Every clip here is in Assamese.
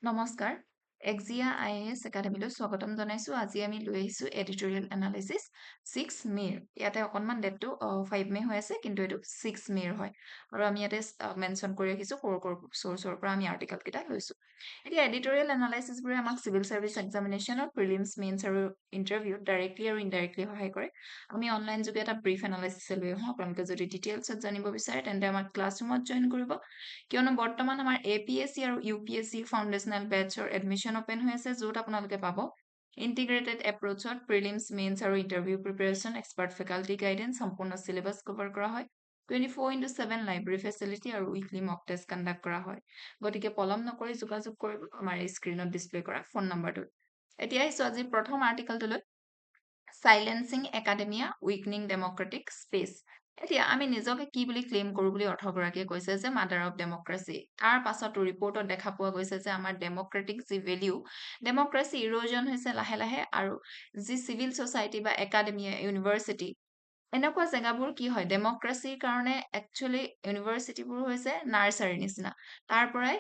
নমস্কাৰ AXIA IAS একাডেমীলৈ স্বাগতম জনাইছো আজি আমি লৈ আহিছো এডিটোৰিয়েল এনালাইসিস 6 মেৰ ইয়াতে অকনমান ডেটটো 5 মে হৈ আছে কিন্তু এটো 6 মেৰ হয় আৰু আমি ইয়াতে মেনশন কৰি ৰাখিছো কোৰ সোৰ্সৰ পৰা আমি আৰ্টিকেল কিটা লৈছো এতিয়া এডিটোৰিয়েল এনালাইসিস বোৰে আমাক সিভিল সাৰ্ভিস এক্সামিনেশনৰ প্ৰিলিমছ মেইনছ আৰু ইন্টাৰভিউ ডাইৰেক্টলি আৰু ইনডাইৰেক্টলি সহায় কৰে আমি অনলাইন যোগে এটা ব্ৰিফ এনালাইসিস লৈ আহো আপোনালোকে যদি ডিটেইলছত জানিব বিচাৰে তেন্তে আমাৰ ক্লাছৰুমত জয়েন কৰিব কিয়নো বৰ্তমান আমাৰ APSC আৰু UPSC ফাউন্ডেশনাল বেটচৰ এডমিশন ওপেন হৈ আছে য'ত আপোনালোকে পাব ইন্টিগ্ৰেটেড এপ্ৰোচত প্ৰিলিমছ মেইনছ আৰু interview preparation expert faculty guidance সম্পূৰ্ণ সিলেবাস কভাৰ কৰা হয় 24/7 লাইব্ৰেৰী ফেচিলিটি আৰু উইকলি মক টেষ্ট কণ্ডাক্ট কৰা হয় গতিকে পলম নকৰি যোগাযোগ কৰিব আমাৰ এই স্ক্ৰিনত ডিসপ্লে কৰা ফোন নম্বৰটোত এতিয়া আহিছো আজি প্ৰথম আৰ্টিকেলটোলৈ সাইলেন্সিং একাডেমিয়া উইকনিং ডেমক্ৰেটিক স্পেচ এতিয়া আমি নিজকে কি বুলি ক্লেইম কৰো বুলি অৰ্থগৰাকীয়ে কৈছে যে মাদাৰ অফ ডেমক্ৰেসি তাৰ পাছত ৰিপৰ্টত দেখা পোৱা গৈছে যে আমাৰ ডেমক্ৰেটিক যি ভ্যালু ডেমক্ৰেসি ইৰোজন হৈছে লাহে লাহে আৰু যি সিভিল সোসাইটি বা একাডেমিয়া ইউনিভাৰ্সিটি এনেকুৱা জেগাবোৰ কি হয় ডেমক্ৰেসিৰ কাৰণে একচুয়ালি ইউনিভাৰ্সিটিবোৰ হৈছে নাৰ্সাৰী নিচিনা তাৰ পৰাই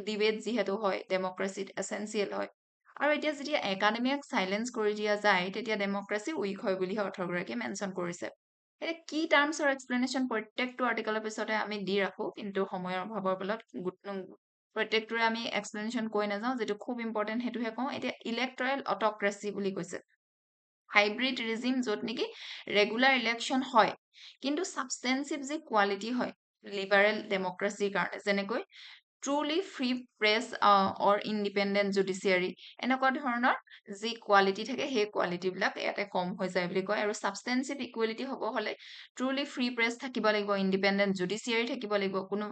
ডিবেট যিহেতু হয় ডেমক্ৰেসিত এসেনশিয়েল হয় আৰু এতিয়া যেতিয়া একাডেমিয়াক সাইলেন্স কৰি দিয়া যায় তেতিয়া ডেমক্ৰেসি উইক হয় বুলি অৰ্থগৰাকীয়ে মেনশন কৰিছে এটা কি টাৰ্মসৰ এক্সপ্লেনেশন প্ৰত্যেকটো আৰ্টিকেলৰ পিছতে আমি দি ৰাখো কিন্তু সময়ৰ অভাৱৰ ফলত প্ৰত্যেকটোৰে আমি এক্সপ্লেনেশন কৈ নাযাওঁ যেটো খুব ইম্পৰ্টেন্ট হেতুহে কওঁ এতিয়া ইলেক্টৰেল অটক্ৰেসি বুলি কৈছে হাইব্ৰিড ৰিজিম য'ত নেকি ৰেগুলাৰ ইলেকশন হয় কিন্তু সাবস্টেন্সিভ যে কোৱালিটি হয় লিবাৰেল ডেমক্ৰেসিৰ কাৰণে যেনেকৈ truly free press or independent judiciary এনেকুৱা ধৰণৰ যি কোৱালিটি থাকে সেই কোৱালিটি বিলাক ইয়াতে কম হৈ যায় বুলি কয় আৰু সাবস্টেন্সিভ ইকুৱেলিটি হ'ব হলে truly free press থাকিব লাগিব independent judiciary থাকিব লাগিব কোনো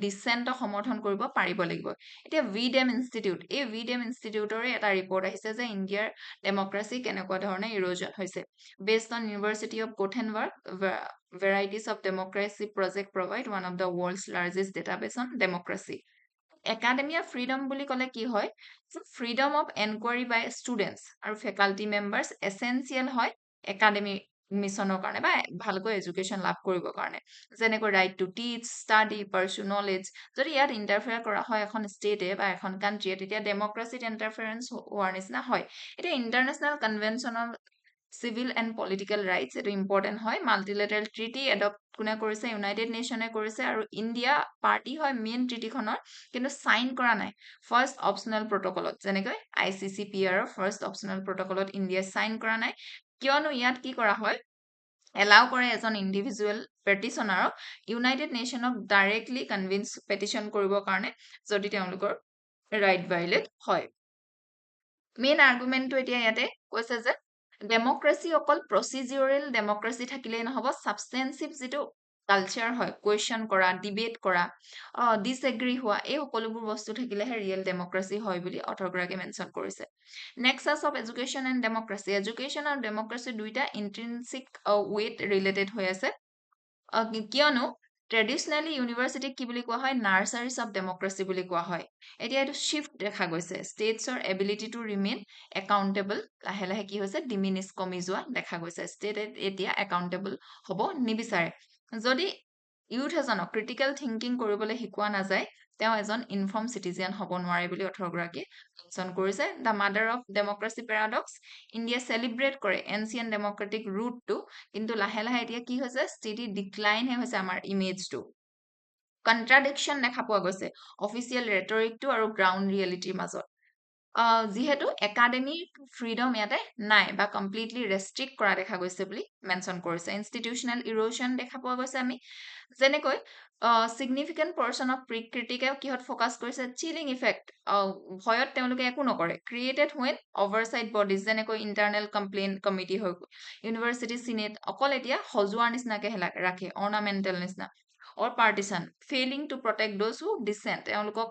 ডিসেন্ট সমৰ্থন কৰিব পাৰিব লাগিব এতিয়া ভিডেম ইনষ্টিটিউট এই ভিডেম ইনষ্টিটিউটৰে এটা ৰিপৰ্ট আহিছে যে ইণ্ডিয়াৰ ডেমক্ৰেসি কেনেকুৱা ধৰণে ইৰোজন হৈছে based on University of Gothenburg varieties of democracy project provide one of the world's largest database on democracy academia freedom বুলি ক'লে কি হয় freedom of enquiry by students আৰু faculty members essential হয় academy মিছনৰ কাৰণে বা ভালকৈ এডুকেশ্যন লাভ কৰিবৰ কাৰণে যেনেকৈ right to teach study pursue knowledge যদি ইয়াত ইন্টাৰফেয়াৰ কৰা হয় এখন ষ্টেটে বা এখন কান্ট্ৰিয়ে তেতিয়া ডেমক্ৰেসিত ইন্টাৰফেৰেন্স হোৱাৰ নিচিনা হয় এটা international convention on civil and political rights এটো ইম্পৰ্টেন্ট হয় মাল্টিলেটাৰেল ট্ৰিটি এডপ্ট কোনে কৰিছে ইউনাইটেড নেশ্যনে কৰিছে আৰু ইণ্ডিয়া পাৰ্টি হয় মেইন ট্ৰিটিখনৰ কিন্তু সাইন কৰা নাই ফাৰ্স্ট অপচনেল প্ৰটোকলত যেনেকৈ ICCPR ৰ ফাৰ্স্ট অপচনেল প্ৰটোকলত ইণ্ডিয়া সাইন কৰা নাই কিয়নো ইয়াত কি কৰা হয় এলাউ কৰে এজন ইন্ডিভিজুৱেল পেটিশনাৰক ইউনাইটেড নেশ্যনক ডাইৰেক্টলি কনভিন্স পেটিশন কৰিবৰ কাৰণে যদি তেওঁলোকৰ ৰাইট ভায়োলেট হয় মেইন আৰ্গুমেন্টটো এতিয়া ইয়াতে কৈছে যে ডেমক্ৰেসি অকল প্ৰসিডিউৰেল ডেমক্ৰেসি থাকিলেই নহব সাবস্টেন্সিভ যেটো কালচাৰ হয় কোৱেশ্চন কৰা ডিবেট কৰা ডিসএগ্ৰি হোৱা এই সকলোবোৰ বস্তু থাকিলেহে ৰিয়েল ডেমক্ৰেসি হয় বুলি অথৰগৰাকী মেনশন কৰিছে nexus of education and democracy education আৰু ডেমক্ৰেসি দুইটা ইন্ট্ৰিনসিক ৱেট ৰিলেটেড হৈ আছে কিয়নো ট্ৰেডিশনালি ইউনিভাৰ্সিটিক কি বুলি কোৱা হয় নাৰ্সাৰীজ অফ ডেমক্ৰেসি বুলি কোৱা হয় এতিয়া এটো শিফট দেখা গৈছে ষ্টেটছৰ এবিলিটি টু ৰিমেইন একাউন্টেবল লাহে লাহে কি হৈছে ডিমিনিছ কমি যোৱা দেখা গৈছে ষ্টেট এতিয়া একাউন্টেবল হ'ব নিবিচাৰে যদি ইউথ এজনক ক্ৰিটিকেল থিংকিং কৰিবলৈ শিকোৱা নাযায় তেওঁ এজন ইনফৰ্ম সিটিজেন হ'ব নোৱাৰে বুলি অথৰগৰাকী মেনশন কৰিছে দা mother of ডেমক্ৰেসি paradox India celebrate কৰে এনচিয়েন্ট ডেমক্ৰেটিক ৰুটটো কিন্তু লাহে লাহে এতিয়া কি হৈছে ষ্টেডি ডিক্লাইন হে হৈছে আমাৰ ইমেজটো কন্ট্ৰাডিকশন দেখা পোৱা গৈছে অফিচিয়েল ৰেটৰিকটো আৰু গ্ৰাউণ্ড ৰিয়েলিটিৰ মাজত যিহেতু একাডেমিক ফ্ৰীডম ইয়াতে নাই বা কমপ্লিটলি ৰেষ্ট্ৰিক্ট কৰা দেখা গৈছে বুলি মেনশন কৰিছে ইনষ্টিটিউচনেল ইৰোজন দেখা পোৱা গৈছে আমি যেনেকৈ significant portion of ক্ৰিটিকে কিহত ফোকাস কৰিছে চিলিং ইফেক্ট ভয়ত তেওঁলোকে একো নকৰে ক্ৰিয়েটেড when oversight bodies যেনেকৈ ইন্টাৰনেল কমপ্লেইন কমিটি হৈ ইউনিভাৰ্সিটি সিনেট অকল এতিয়া হজুৱাৰ নিচিনাকে ৰাখে অৰ্নামেন্টেল নিচিনা or partisan failing to protect those who dissent তেওঁলোকক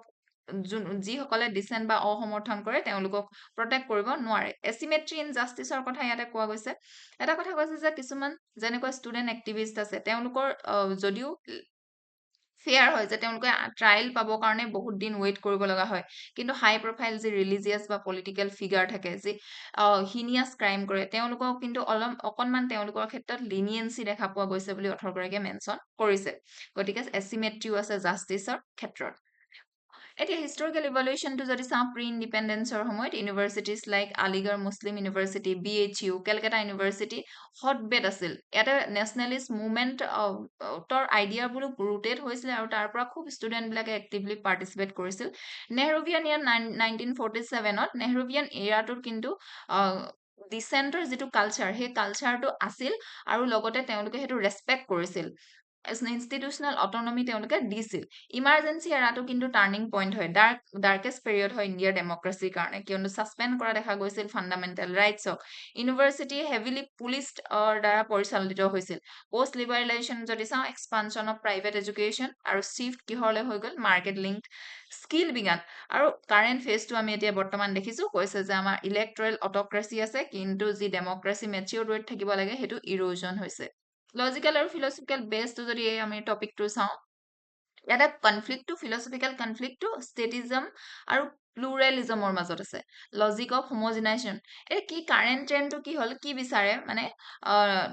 যিসকলে ডিসেন্ট বা অসমৰ্থন কৰে তেওঁলোকক প্ৰটেক্ট কৰিব নোৱাৰে এচিমেট্ৰি ইন জাস্টিসৰ কথা ইয়াতে কোৱা গৈছে এটা কথা কৈছে যে কিছুমান যেনেকৈ ষ্টুডেন্ট এক্টিভিষ্ট আছে তেওঁলোকৰ যদিও ফেয়াৰ হয় যে তেওঁলোকে ট্ৰায়াল পাবৰ কাৰণে বহুত দিন ৱেইট কৰিব লগা হয় কিন্তু হাই প্ৰফাইল যি ৰিলিজিয়াছ বা পলিটিকেল ফিগাৰ থাকে যি হিনিয়াছ ক্ৰাইম কৰে তেওঁলোকক কিন্তু অকনমান তেওঁলোকৰ ক্ষেত্ৰত লিনিয়েন্সি দেখা পোৱা গৈছে বুলি অথৰগৰাকীয়ে মেনশন কৰিছে গতিকে এচিমেট্ৰিও আছে জাস্টিসৰ ক্ষেত্ৰত এতিয়া হিষ্টৰিকেল ইভলিউচনটো যদি চাওঁ প্ৰি ইণ্ডিপেণ্ডেন্সৰ সময়ত ইউনিভাৰ্চিটিজ লাইক আলিগড় মুছলিম university BHU Calcutta university hotbed আছিল ইয়াতে নেশ্যনেলিষ্ট মুভমেণ্ট তৰ আইডিয়াবোৰো ৰুটেড হৈছিলে আৰু তাৰ পৰা খুব ষ্টুডেণ্টবিলাকে এক্টিভলি পাৰ্টিচিপেট কৰিছিল নেহৰুভিয়ান ইয়াৰ 1947ত নেহৰুভিয়ান এৰাটোত কিন্তু ডিচেণ্টৰ যিটো কালচাৰ সেই কালচাৰটো আছিল আৰু লগতে তেওঁলোকে সেইটো ৰেচপেক্ট কৰিছিল ইনষ্টিটিউচনেল অটনমি তেওঁলোকে দিছিল ইমাৰ্জেঞ্চি এৰাটো কিন্তু টাৰ্ণিং পইণ্ট হয় ডাৰ্কেষ্ট পিৰিয়ড হয় ইণ্ডিয়াৰ ডেমক্ৰেচিৰ কাৰণে কিয়নো ছাছপেণ্ড কৰা দেখা গৈছিল ফাণ্ডামেণ্টেল ৰাইটছক ইউনিভাৰ্চিটি হেভিলি পুলিচৰ দ্বাৰা পৰিচালিত হৈছিল পষ্ট লিবাৰেলাইজেশ্যন যদি চাওঁ এক্সপানশ্যন অফ প্ৰাইভেট এডুকেশ্যন আৰু চিফ্ট কিহৰলৈ হৈ গ'ল মাৰ্কেট লিংক স্কিল বিজ্ঞান আৰু কাৰেণ্ট ফেজটো আমি এতিয়া বৰ্তমান দেখিছোঁ কৈছে যে আমাৰ ইলেক্ট্ৰেল অট'ক্ৰেচি আছে কিন্তু যি ডেমক্ৰেচি মেচিয়ৰ ৱেত থাকিব লাগে সেইটো ইৰোজন হৈছে লজিকেল আৰু ফিলচফিকেল বেছটো যদি আমি টপিকটো চাওঁ ইয়াতে কনফ্লিক্টটো ফিলচফিকেল কনফ্লিক্টটো ষ্টেটিজম আৰু প্লুৰেলিজমৰ মাজত আছে লজিক অফ হোমোজিনাইজেশ্যন এই কি কাৰেণ্ট ট্ৰেণ্ডটো কি হ'ল কি বিচাৰে মানে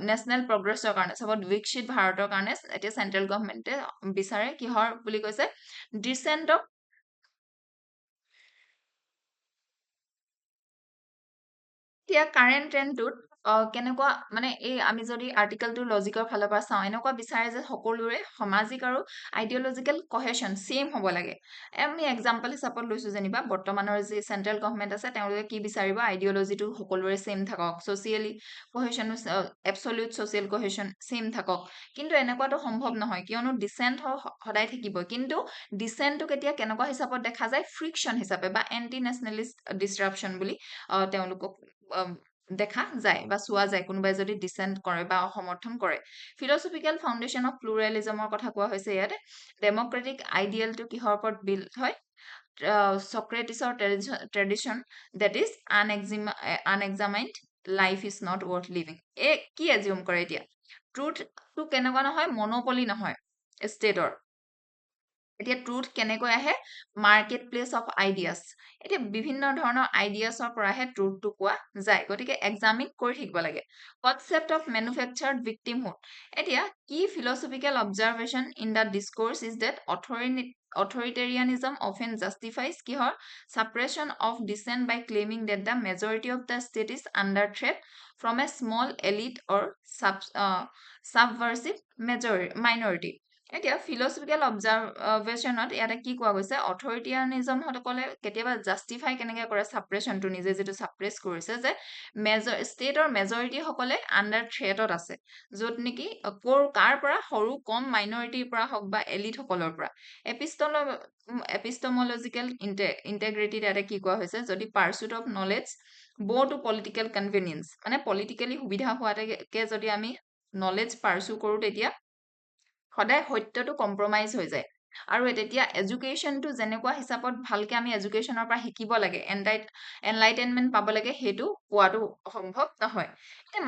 নেশ্যনেল প্ৰগ্ৰেছৰ কাৰণে চবত বিকশিত ভাৰতৰ কাৰণে এতিয়া চেণ্ট্ৰেল গভৰ্ণমেণ্টে বিচাৰে কিহৰ বুলি কৈছে ডিচেণ্ট অফ এতিয়া কাৰেণ্ট ট্ৰেণ্ডটোত কেনেকুৱা মানে এই আমি যদি আৰ্টিকেলটোৰ লজিকৰ ফালৰ পৰা চাওঁ এনেকুৱা বিচাৰে যে সকলোৰে সামাজিক আৰু আইডিঅলজিকেল কহেশ্যন ছেইম হ'ব লাগে আমি এক্সাম্পল হিচাপত লৈছোঁ যেনিবা বৰ্তমানৰ যি চেণ্ট্ৰেল গভৰ্ণমেণ্ট আছে তেওঁলোকে কি বিচাৰিব আইডিঅলজিটো সকলোৰে ছেইম থাকক ছ'চিয়েলি কহেশ্যনো এবছলিউট ছ'চিয়েল কহেশ্যন ছেইম থাকক কিন্তু এনেকুৱাটো সম্ভৱ নহয় কিয়নো ডিচেণ্ট সদায় থাকিব কিন্তু ডিচেণ্টটো কেতিয়া কেনেকুৱা হিচাপত দেখা যায় ফ্ৰিকশ্যন হিচাপে বা এণ্টি নেশ্যনেলিষ্ট ডিছৰাপশ্যন বুলি তেওঁলোকক দেখা যায় বা চোৱা যায় কোনোবাই যদি ডিচেণ্ট কৰে বা সমৰ্থন কৰে ফিলচফিকেল ফাউণ্ডেশ্যন অফ প্লুৰেলিজমৰ কথা কোৱা হৈছে ইয়াতে ডেমক্ৰেটিক আইডিয়েলটো কিহৰ ওপৰত বিল্ড হয় চক্ৰেটিছৰ tradition that is unexamined life is not worth living এই কি এজিউম কৰে এতিয়া ট্ৰুথটো কেনেকুৱা নহয় মনোপলি নহয় ষ্টেটৰ এতিয়া ট্ৰুথ কেনেকৈ আহে মাৰ্কেট প্লেচ অফ আইডিয়াছ এতিয়া বিভিন্ন ধৰণৰ আইডিয়াছৰ পৰাহে ট্ৰুথটো পোৱা যায় গতিকে এক্সামিন কৰি থাকিব লাগে কনচেপ্ট অফ মেনুফেকচাৰ্ড ভিক্টিমহুড এতিয়া কি philosophical observation in the discourse is that authoritarianism often justifies কিহৰ suppression of dissent by claiming that the majority of the state is under threat from a small elite or subversive minority এতিয়া ফিলচফিকেল অবজাৰভেশ্যনত ইয়াতে কি কোৱা গৈছে অথৰিটিয়ানিজমসকলে কেতিয়াবা জাষ্টিফাই কেনেকৈ কৰে ছাপ্ৰেশ্যনটো নিজে যিটো ছাপ্ৰেছ কৰিছে যে ষ্টেটৰ মেজৰিটিসকলে আণ্ডাৰ থ্ৰেটত আছে য'ত নেকি কাৰ পৰা সৰু কম মাইনৰিটিৰ পৰা হওক বা এলিটসকলৰ পৰা এপিষ্টমলজিকেল ইণ্টেগ্ৰিটিত ইয়াতে কি কোৱা হৈছে যদি পাৰ্চুট অফ নলেজ ব টু পলিটিকেল কনভেনিয়েন্স মানে পলিটিকেলি সুবিধা হোৱাকে যদি আমি নলেজ পাৰ্চু কৰোঁ তেতিয়া সদায় সত্যটো কম্প্ৰমাইজ হৈ যায় আৰু তেতিয়া এডুকেশ্যনটো যেনেকুৱা হিচাপত ভালকৈ আমি এডুকেশ্যনৰ পৰা শিকিব লাগে এনলাইটেনমেণ্ট পাব লাগে সেইটো পোৱাটো সম্ভৱ নহয় এতিয়া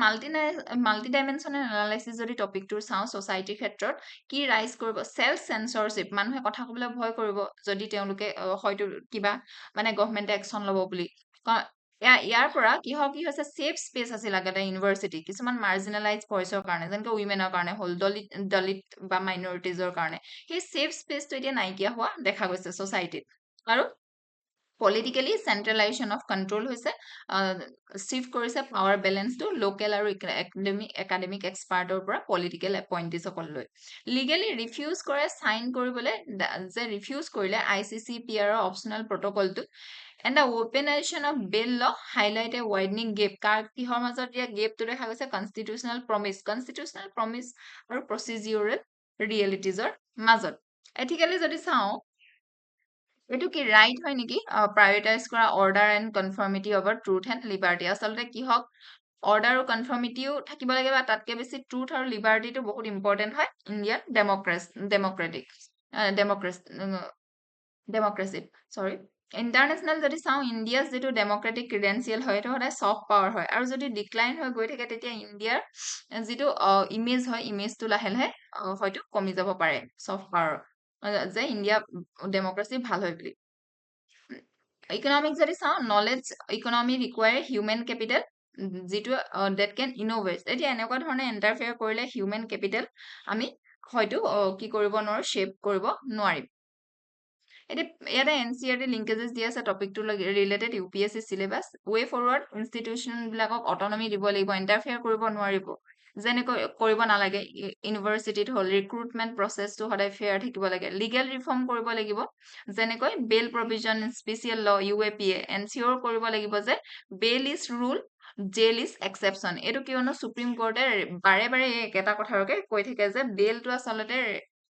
মাল্টি ডাইমেনশ্যনেল এনালাইচিছ যদি টপিকটোৰ চাওঁ ছ'চাইটিৰ ক্ষেত্ৰত কি ৰাইজ কৰিব চেল্ফ চেঞ্চৰশ্বিপ মানুহে কথা ক'বলৈ ভয় কৰিব যদি তেওঁলোকে হয়তো কিবা মানে গভৰ্ণমেণ্টে একশ্যন ল'ব বুলি ইয়াৰ পৰা কি হৈছে ছেফ স্পেচ আছিল আগতে ইউনিভাৰ্চিটি কিছুমান মাৰ্জিনেলাইজ ভইচৰ কাৰণে যেনেকৈ উইমেনৰ কাৰণে হ'ল দলিত বা মাইনৰিটিজৰ কাৰণে সেই ছেফ স্পেচটো এতিয়া নাইকিয়া হোৱা দেখা গৈছে ছ'চাইটিত আৰু পলিটিকেলি চেণ্ট্ৰেলাইজেশ্যন অফ কণ্ট্ৰল হৈছে চিফ্ট কৰিছে পাৱাৰ বেলেঞ্চটো লোকেল আৰু একাডেমিক এক্সপাৰ্টৰ পৰা পলিটিকেল এপইণ্টিজসকললৈ লিগেলি ৰিফিউজ কৰে চাইন কৰিবলৈ যে ৰিফিউজ কৰিলে ICC PR অপশ্যনেল প্ৰট'কলটো and the weaponization of bail law highlight a widening gap কিহৰ মাজত দিয়া গেপটো দেখা গৈছে কনষ্টিটিউচনেল প্ৰমিছ আৰু প্ৰচিডিউৰেল ৰিয়েলিটিজৰ মাজত এথিকেলি যদি চাওঁ এইটো কি ৰাইট হয় নেকি প্ৰায়ৰিটাইজ কৰা order and conformity over truth and liberty আচলতে কি হওক অৰ্ডাৰ আৰু কনফৰ্মিটিও থাকিব লাগে বা তাতকৈ বেছি ট্ৰুথ আৰু লিবাৰ্টিটো বহুত ইম্পৰ্টেণ্ট হয় ইণ্ডিয়ান ডেমক্ৰেচিত ইণ্টাৰনেশ্যনেল যদি চাওঁ ইণ্ডিয়াৰ যিটো ডেমক্ৰেটিক ক্ৰিডেঞ্চিয়েল হয় সেইটো সদায় ছফ্ট পাৱাৰ হয় আৰু যদি ডিক্লাইন হৈ গৈ থাকে তেতিয়া ইণ্ডিয়াৰ যিটো ইমেজ হয় ইমেজটো লাহে লাহে হয়তো কমি যাব পাৰে ছফ্ট পাৱাৰ যে ইণ্ডিয়া ডেমক্ৰেচি ভাল হয় বুলি ইকনমিক যদি চাওঁ নলেজ ইকনমি ৰিকুৱায়াৰ হিউমেন কেপিটেল যিটো ডেট কেন ইন'ভেট এতিয়া এনেকুৱা ধৰণে ইণ্টাৰফেয়াৰ কৰিলে হিউমেন কেপিটেল আমি হয়তো কি কৰিব নোৱাৰোঁ শ্বেপ কৰিব নোৱাৰিম ইয়াতে NCERT লিংকেজেছ দিয়া আছে টপিকটো ৰিলেটেড UPSC সিলেবাস ৱে ফৰৱাৰ্ড ইনষ্টিটিউচন বিলাকক অটনমি দিব লাগিব ইন্টাৰফেয়াৰ কৰিব নোৱাৰিব যেনেকৈ কৰিব নালাগে ইউনিভাৰ্চিটিত হ'ল ৰিক্ৰুটমেন্ট প্ৰচেছটো সদায় ফেয়াৰ থাকিব লাগে লিগেল ৰিফৰ্ম কৰিব লাগিব যেনেকৈ bail provision special law UAPA ensure কৰিব লাগিব যে bail is rule jail is exception এইটো কিয়নো সুপ্ৰিম কোৰ্টে বাৰে বাৰে একেটা কথাৰকে কৈ থাকে যে বেলটো আচলতে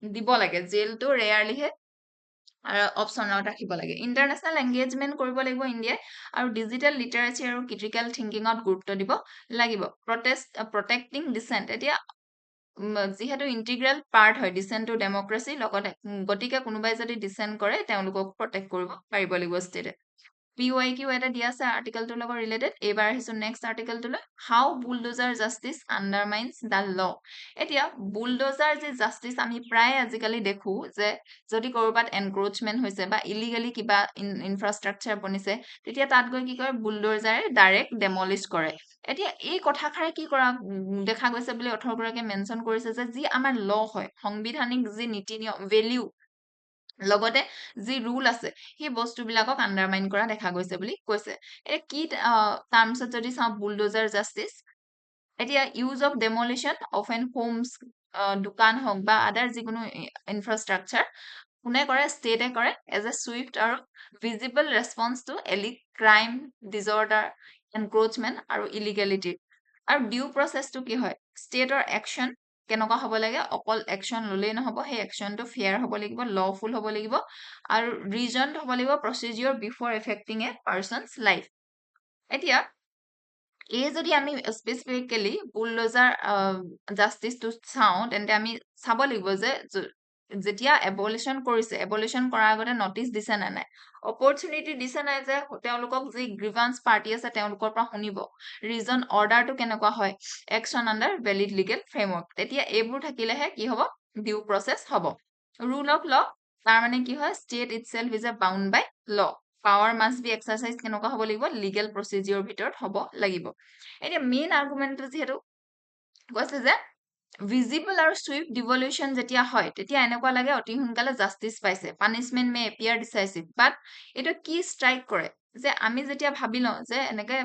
দিব লাগে জেলটো ৰেয়াৰলিহে অপশ্যনত ৰাখিব লাগে ইণ্টাৰনেশ্যনেল এংগেজমেণ্ট কৰিব লাগিব ইণ্ডিয়াই আৰু ডিজিটেল লিটাৰেচি আৰু ক্ৰিটিকেল থিংকিঙত গুৰুত্ব দিব লাগিব প্ৰটেক্টিং ডিচেণ্ট এতিয়া যিহেতু ইণ্টিগ্ৰেল পাৰ্ট হয় ডিচেণ্ট টু ডেমক্ৰেচি লগতে গতিকে কোনোবাই যদি ডিচেণ্ট কৰে তেওঁলোকক প্ৰটেক্ট কৰিব পাৰিব লাগিব ষ্টেটে PYQ এটা দিয়া আছে আৰ্টিকেলটোৰ লগত ৰিলেটেড এইবাৰ আহিছো নেক্সট আৰ্টিকেলটোলৈ how bulldozer justice undermines the law এতিয়া বুলডোজাৰ যে জাষ্টিচ আমি প্ৰায় আজিকালি দেখো যে যদি ক'ৰবাত এনক্ৰোচমেণ্ট হৈছে বা ইলিগেলি কিবা ইনফ্ৰাষ্ট্ৰাকচাৰ বনিছে তেতিয়া তাত গৈ কি কৰে বুলডোজাৰে ডাইৰেক্ট ডেমলিছ কৰে এতিয়া এই কথাষাৰে কি কৰা দেখা গৈছে বুলি 18 গৰাকীয়ে মেনশ্যন কৰিছে যে যি আমাৰ ল হয় সংবিধানিক যি নীতি নিয়ম ভেলিউ লগতে যি ৰুল আছে সেই বস্তুবিলাকক আণ্ডাৰমাইন কৰা দেখা গৈছে বুলি কৈছে কি টাৰ্মছত যদি চাওঁ বুলডোজাৰ জাষ্টিচ এতিয়া use of demolition of an homes দোকান হওক বা আদাৰ যিকোনো ইনফ্ৰাষ্ট্ৰাকচাৰ কোনে কৰে ষ্টেটে কৰে এজ এ চুইফট আৰু ভিজিবল ৰেছপন্স টু এলি ক্ৰাইম ডিজৰ্ডাৰ এনক্ৰোচমেণ্ট আৰু ইলিগেলিটি আৰু ডিউ প্ৰচেছটো কি হয় ষ্টেটৰ একশ্যন কেনেকুৱা হ'ব লাগে অকল একশ্যন ল'লেই নহ'ব সেই একশ্যনটো ফেয়াৰ হ'ব লাগিব লফুল হ'ব লাগিব আৰু ৰিজনড হ'ব লাগিব প্ৰচিডিঅৰ বিফৰ এফেক্টিং এ পাৰ্চনছ লাইফ এতিয়া এই যদি আমি স্পেচিফিকেলি বুলডোজাৰ জাষ্টিচটো চাওঁ তেন্তে আমি চাব লাগিব যে যেতিয়া এবলিশ্যন কৰিছে এবলিশ্যন কৰাৰ আগতে নটিচ দিছে নে নাই অপৰচুনিটি দিছে নাই যে তেওঁলোকক যি গ্ৰিভান্স পাৰ্টি আছে তেওঁলোকৰ পৰা শুনিব ৰিজন অৰ্ডাৰটো কেনেকুৱা হয় action under valid legal framework তেতিয়া এইবোৰ থাকিলেহে কি হ'ব ডিউ প্ৰচেছ হ'ব ৰুল অফ ল তাৰ মানে কি হয় state itself is a bound by law power must B exercise কেনেকুৱা হ'ব লাগিব লিগেল প্ৰচিডিঅৰ ভিতৰত হ'ব লাগিব এতিয়া মেইন আৰ্গুমেণ্টটো যিহেতু কৈছে যে ভিজিবল আৰু চুইফট ডিভলিউশ্যন যেতিয়া হয় তেতিয়া এনেকুৱা লাগে অতি সোনকালে জাষ্টিচ পাইছে পানিচমেণ্ট মে এপিয়াৰ ডিচাইচিভ বাট এইটো কি ষ্ট্ৰাইক কৰে যে আমি যেতিয়া ভাবি লওঁ যে এনেকে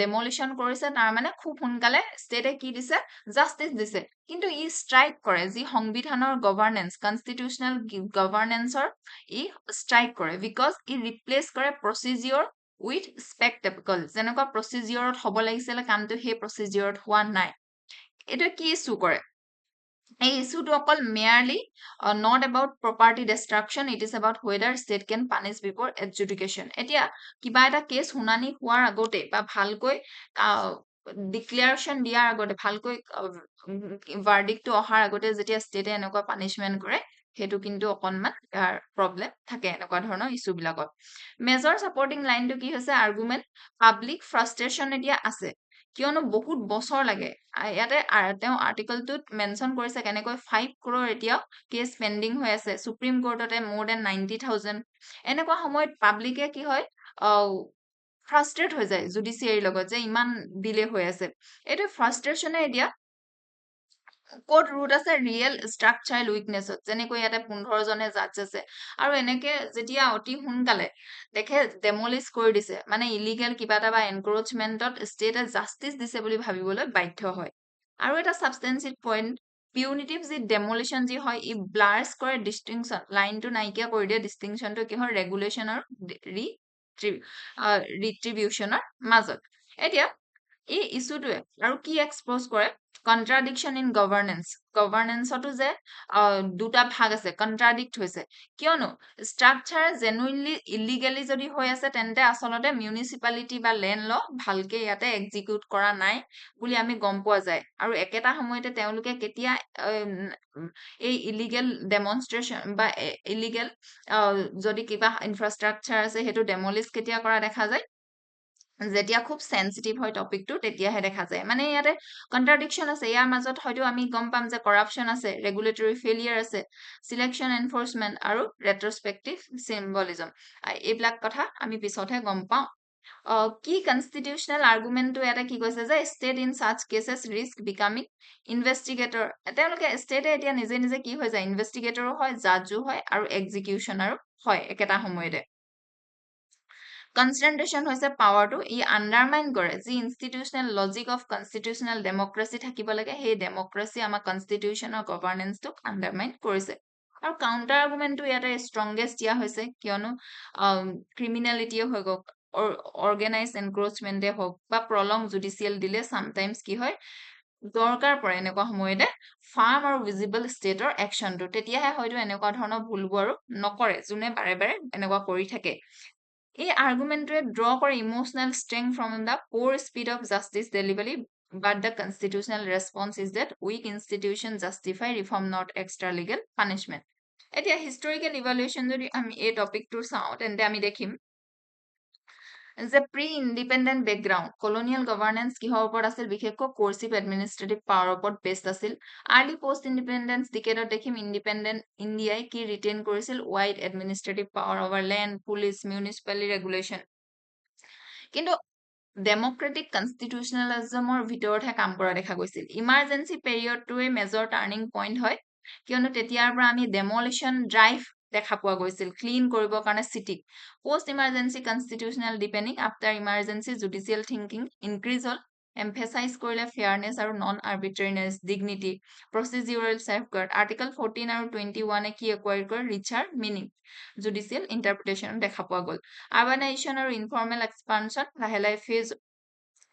ডেমলিশ্যন কৰিছে তাৰ মানে খুব সোনকালে ষ্টেটে কি দিছে জাষ্টিচ দিছে কিন্তু ই ষ্ট্ৰাইক কৰে যি সংবিধানৰ গভৰ্নেন্স কনষ্টিটিউচনেল গভৰ্নেন্সৰ ই ষ্ট্ৰাইক কৰে বিকজ ই ৰিপ্লেচ কৰে প্ৰচিডিঅৰ উইথ স্পেক্টেকল যেনেকুৱা প্ৰচিডিঅৰত হ'ব লাগিছিলে কামটো সেই প্ৰচিডিঅৰত হোৱা নাই এইটো কি ইছ্যু কৰে এই ইছ্যুটো অকল merely not about property destruction it is about whether state can punish before adjudication এতিয়া কিবা এটা কেছ শুনানি হোৱাৰ আগতে বা ভালকৈ ডিক্লেয়াৰেশ্যন দিয়াৰ আগতে ভালকৈ ভাৰ্ডিকটো অহাৰ আগতে যেতিয়া ষ্টেটে এনেকুৱা পানিচমেণ্ট কৰে সেইটো কিন্তু অকণমান প্ৰব্লেম থাকে এনেকুৱা ধৰণৰ ইছ্যুবিলাকত মেজৰ ছাপৰ্টিং লাইনটো কি হৈছে আৰ্গুমেণ্ট পাব্লিক ফ্ৰাষ্ট্ৰেশ্যন এতিয়া আছে কিয়নো বহুত বছৰ লাগে ইয়াতে তেওঁ আৰ্টিকলটোত মেনশ্যন কৰিছে কেনেকৈ 5 crore এতিয়াও কেছ পেণ্ডিং হৈ আছে সুপ্ৰিম কোৰ্টতে more than 90,000 এনেকুৱা সময়ত পাব্লিকে কি হয় ফ্ৰাষ্ট্ৰেট হৈ যায় জুডিচিয়াৰীৰ লগত যে ইমান ডিলে হৈ আছে এইটো ফ্ৰাষ্ট্ৰেশ্যনে এতিয়া ক'ত ৰুট আছে ৰিয়েল ষ্ট্ৰাকচাৰেল উইকনেছত যেনেকৈ ইয়াতে 15 জনে জাজ আছে আৰু এনেকে যেতিয়া অতি সোনকালে দেখে ডেমলিছ কৰি দিছে মানে ইলিগেল কিবা এটা বা এনক্ৰোচমেণ্টত ষ্টেটে জাষ্টিচ দিছে বুলি ভাবিবলৈ বাধ্য হয় আৰু এটা ছাবষ্টেন্সিভ পইণ্ট পিউনিটিভ যি ডেমলিশ্যন যি হয় ই ব্লাৰ্ছ কৰে ডিষ্টিংশ্যন লাইনটো নাইকিয়া কৰি দিয়ে ডিষ্টিংশ্যনটো কি হয় ৰেগুলেশ্যন আৰু ৰিট্ৰিবিউশ্যনৰ মাজত এতিয়া এই ইছ্যুটোৱে আৰু কি এক্সপ'জ কৰে কন্ট্ৰাডিকশ্যন ইন গভৰ্নেন্সতো যে দুটা ভাগ আছে কন্ট্ৰাডিক্ট হৈছে কিয়নো ষ্ট্ৰাকচাৰ জেনুইনলি ইলিগেলি যদি হৈ আছে তেন্তে আচলতে মিউনিচিপালিটি বা লেণ্ড ল ভালকে ইয়াতে এক্সিকিউট কৰা নাই বুলি আমি গম পোৱা যায় আৰু একেটা সময়তে তেওঁলোকে কেতিয়া এই ইলিগেল ডেমনষ্ট্ৰেশ্যন বা ইলিগেল যদি কিবা ইনফ্ৰাষ্ট্ৰাকচাৰ আছে সেইটো ডেমলিছ কেতিয়া কৰা দেখা যায় যেতিয়া খুব সেনচিটিভ হয় টপিকটো তেতিয়াহে দেখা যায় মানে ইয়াতে কন্ট্ৰাডিকশ্যন আছে ইয়াৰ মাজত হয়তো আমি গম পাম যে কৰাপশ্যন আছে ৰেগুলেটৰী ফেইলিয়াৰ আছে সিলেকশ্যন এনফৰ্চমেণ্ট আৰু ৰেট্ৰস্পেক্টিভ চিম্বলিজম এইবিলাক কথা আমি পিছতহে গম পাওঁ কি কনষ্টিটিউচনেল আৰ্গুমেণ্টটো এটা কি কৈছে যে ষ্টেট ইন সাচ কেছেছ ৰিস্ক বিকামিং ইনভেষ্টিগেটৰ তেওঁলোকে ষ্টেটে এতিয়া নিজে নিজে কি হৈ যায় ইনভেষ্টিগেটৰো হয় জাজো হয় আৰু এক্সিকিউশ্যনাৰো হয় একেটা সময়তে কনচেন্ট্ৰেশ্যন হৈছে পাৱাৰটো ই আণ্ডাৰমাইন কৰে যি institutional logic of constitutional democracy থাকিব লাগে সেই ডেমক্ৰেচি আমাৰ কনষ্টিটিউচনৰ গভাৰ্নেন্সটোক আণ্ডাৰমাইন কৰিছে আৰু কাউণ্টাৰ আৰ্গুমেণ্টটো ইয়াতে ষ্ট্ৰংগেষ্ট দিয়া হৈছে কিয়নো ক্ৰিমিনেলিটিয়ে হৈ গওক অৰ্গেনাইজ এনক্ৰচমেণ্টে হওক বা প্ৰলং জুডিচিয়েল দিলে চামটাইমছ কি হয় দৰকাৰ পৰে এনেকুৱা সময়তে ফাৰ্ম আৰু ভিজিবল ষ্টেটৰ একশ্যনটো তেতিয়াহে হয়তো এনেকুৱা ধৰণৰ ভুলবোৰ আৰু নকৰে যোনে বাৰে বাৰে এনেকুৱা কৰি থাকে এই আৰ্গুমেণ্টটোৱে ড্ৰ কৰে emotional strength from the poor speed of justice delivery but the constitutional response is that weak institution justify reform not extra legal punishment এতিয়া হিষ্টৰিকেল ইভালুৱেশ্যন যদি আমি এই টপিকটো চাওঁ তেন্তে আমি দেখিম যে pre independent background colonial governance কিহৰ ওপৰত আছিল বিশেষকৈ কোৰ্চিভ এডমিনিষ্ট্ৰেটিভ পাৱাৰৰ ওপৰত বেষ্ট আছিল আৰ্লি পষ্ট ইণ্ডিপেণ্ডেন্স ডিকেডত দেখিম ইণ্ডিপেণ্ডেণ্ট ইণ্ডিয়াই কি ৰিটেইন কৰিছিল wide administrative power over land police municipality regulation কিন্তু ডেমক্ৰেটিক কনষ্টিটিউচনেলিজমৰ ভিতৰতহে কাম কৰা দেখা গৈছিল ইমাৰ্জেঞ্চি পিৰিয়ডটোৱে মেজৰ টাৰ্ণিং পইণ্ট হয় কিয়নো তেতিয়াৰ পৰা আমি ডেমলিশ্যন ড্ৰাইভ দেখা পোৱা গৈছিল ক্লিন কৰিবৰ কাৰণে চিটিক post emergency constitutional depending after emergency judicial thinking increase হ'ল এম্ফেচাইজ কৰিলে ফেয়াৰনেছ আৰু non arbitrariness dignity procedural safeguard article 14 আৰু 21 কি একুৱায়াৰ কৰে ৰিচাৰ মিনিং জুডিচিয়েল ইণ্টাৰপ্ৰিটেশ্যন দেখা পোৱা গ'ল আৰ্বানাইজেশ্যন আৰু ইনফৰ্মেল এক্সপানশ্যন লাহে লাহে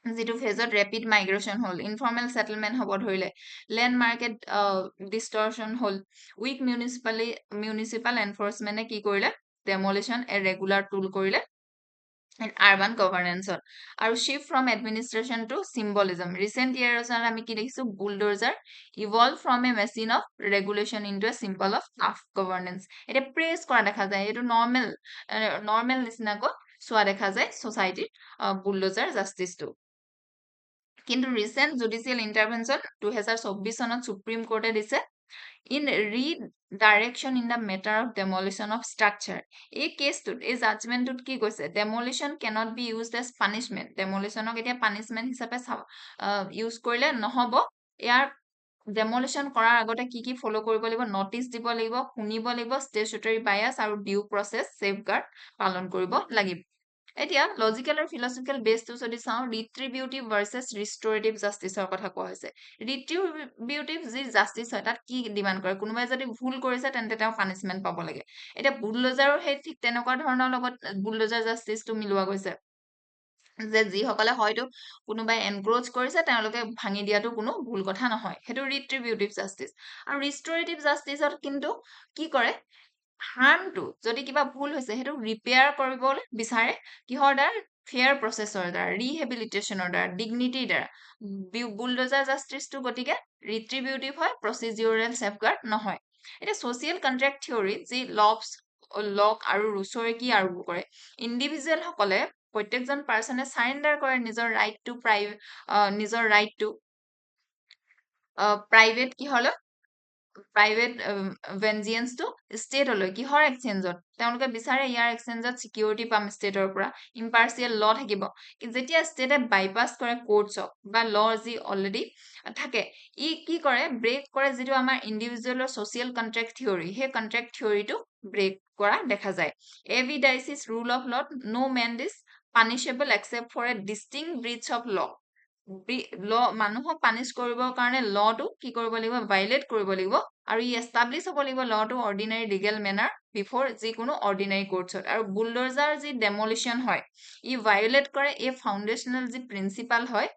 যিটো ফেজত ৰেপিড মাইগ্ৰেশ্যন হ'ল ইনফৰ্মেল ছেটেলমেণ্ট হ'ব ধৰিলে লেণ্ড মাৰ্কেট ডিষ্টৰশ্যন হ'ল উইক মিউনিচিপাল এনফৰ্চমেণ্টে কি কৰিলে ডেমলিশ্যন এ ৰেগুলাৰ টুল কৰিলে আৰ্বান গভাৰ্নেন্সত আৰু shift from administration to symbolism recent ইয়াৰ্ছত আমি কি দেখিছোঁ bulldozer evolve from a machine of regulation into a symbol of tough governance এতিয়া প্ৰেজ কৰা দেখা যায় এইটো নৰ্মেল নিচিনাকৈ চোৱা দেখা যায় ছ'চাইটিত বুলডোজাৰ জাষ্টিছটো কিন্তু ৰিচেণ্ট জুডিচিয়েল ইণ্টাৰভেনশ্যন 2024 চনত সুপ্ৰিম কোৰ্টে দিছে in redirection in the matter of demolition of structure এই কেছটোত এই জাজমেণ্টটোত কি কৈছে demolition cannot be used as punishment ডেমলিশ্যনক এতিয়া পানিছমেণ্ট হিচাপে ইউজ কৰিলে নহ'ব ইয়াৰ ডেমলিশ্যন কৰাৰ আগতে কি ফ'ল' কৰিব লাগিব নটিচ দিব লাগিব শুনিব লাগিব ষ্টেচুটৰী বায়াছ আৰু ডিউ প্ৰচেছ ছেফগাৰ্ড পালন কৰিব লাগিব এতিয়া লজিকেল আৰু ফিলচফিকেল বেছটো যদি চাওঁ ৰিট্ৰিবিউটিভ ভাৰ্চেছ ৰিষ্টৰেটিভ জাষ্টিছৰ কথা কোৱা হৈছে ৰিট্ৰিবিউটিভ যি জাষ্টিছ হয় তাত কি ডিমাণ্ড কৰে কোনোবাই যদি ভুল কৰিছে তেন্তে তেওঁ পানিছমেণ্ট পাব লাগে এতিয়া বুলডোজাৰো সেই ঠিক তেনেকুৱা ধৰণৰ লগত বুলডোজাৰ জাষ্টিছটো মিলোৱা গৈছে যে যিসকলে হয়তো কোনোবাই এনক্ৰ'চ কৰিছে তেওঁলোকে ভাঙি দিয়াটো কোনো ভুল কথা নহয় সেইটো ৰিট্ৰিবিউটিভ জাষ্টিছ আৰু ৰিষ্টৰেটিভ জাষ্টিছত কিন্তু কি কৰে হাৰ্মটো যদি কিবা ভুল হৈছে সেইটো ৰিপেয়াৰ কৰিবলৈ বিচাৰে কিহৰ দ্বাৰা ফেয়াৰ প্ৰচেছৰ দ্বাৰা ৰিহেবিলিটেশ্যনৰ দ্বাৰা ডিগনিটিৰ দ্বাৰা বুলডোজাৰ জাষ্টিছটো গতিকে ৰিট্ৰিবিউটিভ হয় প্ৰচিডিউৰেল ছেফগাৰ্ড নহয় এতিয়া ছ'চিয়েল কণ্ট্ৰেক্ট থিয়ৰী যি লক আৰু ৰুছৰে কি আৰ্গু কৰে ইণ্ডিভিজুৱেলসকলে প্ৰত্যেকজন পাৰ্চনে চাৰেণ্ডাৰ কৰে নিজৰ ৰাইটটো প্ৰাইভেট কিহলৈ প্ৰাইভেট ভেঞ্জিয়েন্সটো ষ্টেটলৈ কিহৰ এক্সচেঞ্জত তেওঁলোকে বিচাৰে ইয়াৰ এক্সচেঞ্জত চিকিউৰিটি পাম ষ্টেটৰ পৰা ইম্পাৰ্চিয়েল ল থাকিব যেতিয়া ষ্টেটে বাইপাছ কৰে কোৰ্টছক বা ল যি অলৰেডি থাকে ই কি কৰে ব্ৰেক কৰে যিটো আমাৰ ইণ্ডিভিজুৱেলৰ ছ'চিয়েল কণ্ট্ৰেক্ট থিয়ৰী সেই কণ্ট্ৰেক্ট থিয়ৰীটো ব্ৰেক কৰা দেখা যায় এভিডাইচিছ ৰুল অফ লত no' man is punishable except for a distinct breach of law মানুহক পানিছ কৰিবৰ কাৰণে লটো কি কৰিব লাগিব ভাইলেট কৰিব লাগিব আৰু ই এষ্টাব্লিছ হ'ব লাগিব লটো অৰ্ডিনাৰী লিগেল মেনাৰ বিফৰ যিকোনো অৰ্ডিনাৰী কোৰ্টছত আৰু বুলডোজাৰ যি ডেমলিশ্যন হয় ই ভাইলেট কৰে এই ফাউণ্ডেশ্যনেল যি প্ৰিন্সিপাল হয়